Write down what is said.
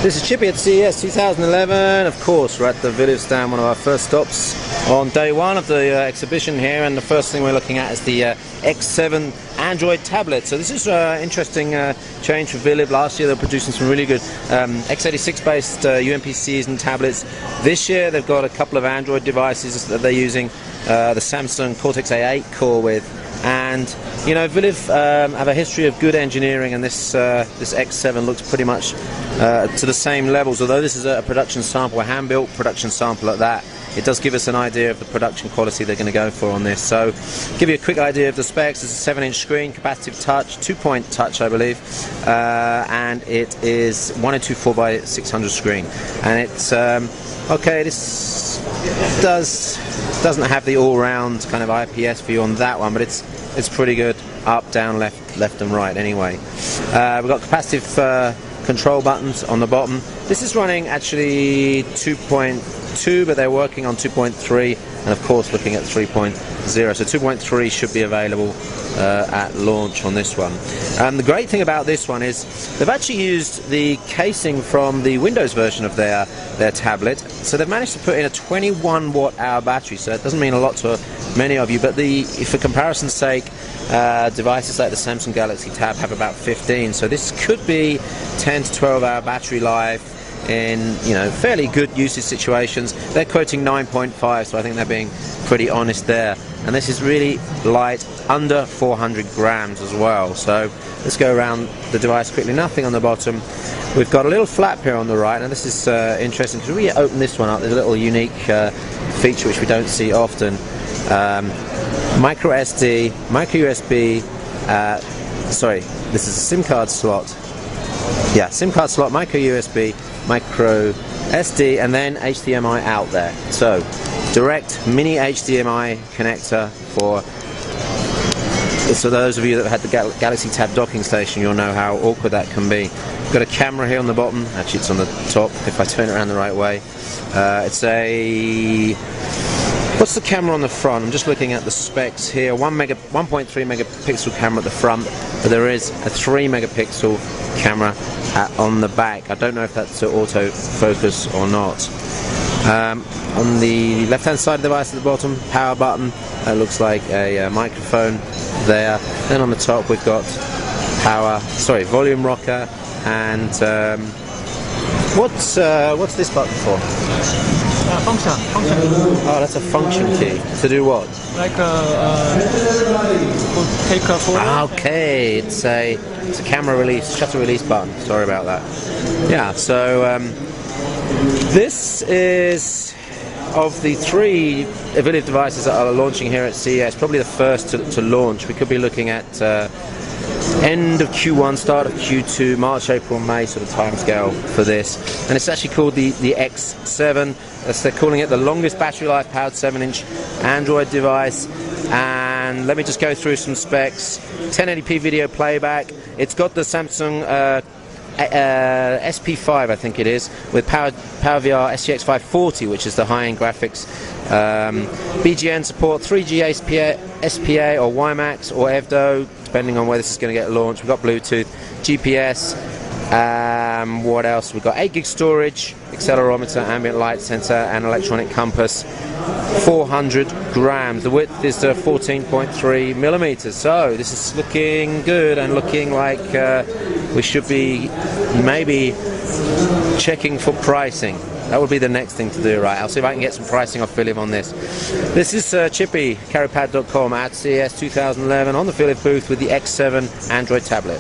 This is Chippy at CES 2011. Of course, we're at the Viliv stand, one of our first stops on day one of the exhibition here, and the first thing we're looking at is the X7 Android tablet. So this is an interesting change for Viliv. Last year they were producing some really good x86 based UMPCs and tablets. This year they've got a couple of Android devices that they're using the Samsung Cortex A8 core with. And you know, Viliv have a history of good engineering, and this X7 looks pretty much to the same levels. Although this is a production sample, a hand-built production sample at that, it does give us an idea of the production quality they're going to go for on this. So, give you a quick idea of the specs. It's a 7-inch screen, capacitive touch, 2-point touch, I believe, and it is 1024 by 600 screen, and it's okay. This doesn't have the all-round kind of IPS view on that one, but it's pretty good. Up, down, left and right anyway. We've got capacitive control buttons on the bottom. This is running actually 2.2, but they're working on 2.3 and of course looking at 3.0. So 2.3 should be available at launch on this one. The great thing about this one is they've actually used the casing from the Windows version of their tablet. So they've managed to put in a 21 watt-hour battery. So it doesn't mean a lot to many of you, but for comparison's sake, devices like the Samsung Galaxy Tab have about 15. So this could be 10 to 12 hour battery life in, you know, fairly good usage situations. They're quoting 9.5, so I think they're being pretty honest there. And this is really light, under 400 grams as well. So let's go around the device quickly. Nothing on the bottom. We've got a little flap here on the right. Now this is interesting because when we open this one up, there's a little unique feature which we don't see often. Micro SD, micro USB, sorry, this is a SIM card slot. Yeah, SIM card slot, micro USB, micro SD, and then HDMI out there. So, direct mini HDMI connector for. So those of you that have had the Galaxy Tab docking station, you'll know how awkward that can be. We've got a camera here on the bottom. Actually, it's on the top if I turn it around the right way. It's a. What's the camera on the front? I'm just looking at the specs here. 1.3 megapixel camera at the front, but there is a 3 megapixel camera on the back. I don't know if that's auto focus or not. On the left hand side of the device at the bottom, power button. That looks like a microphone there. Then on the top we've got volume rocker, and what's this button for? Function. Oh, that's a function key. To do what? Like take a photo. Okay, it's a camera release, shutter release button. Sorry about that. Yeah, so this is of the 3 Viliv devices that are launching here at CES, probably the first to launch. We could be looking at end of Q1, start of Q2, March, April, May sort of timescale for this. And it's actually called the X7. As they're calling it, the longest battery life powered 7-inch Android device. And let me just go through some specs. 1080p video playback. It's got the Samsung SP5, I think it is, with PowerVR SGX 540, which is the high-end graphics. BGN support, 3G SPA or WiMAX or EVDO, depending on where this is going to get launched. We've got Bluetooth, GPS. What else? We've got 8 gig storage, accelerometer, ambient light sensor, and electronic compass. 400 grams. The width is 14.3 millimeters. So this is looking good and looking like we should be maybe checking for pricing. That would be the next thing to do, right? I'll see if I can get some pricing off Viliv on this. This is Chippy, carrypad.com at CES 2011 on the Viliv booth with the X7 Android tablet.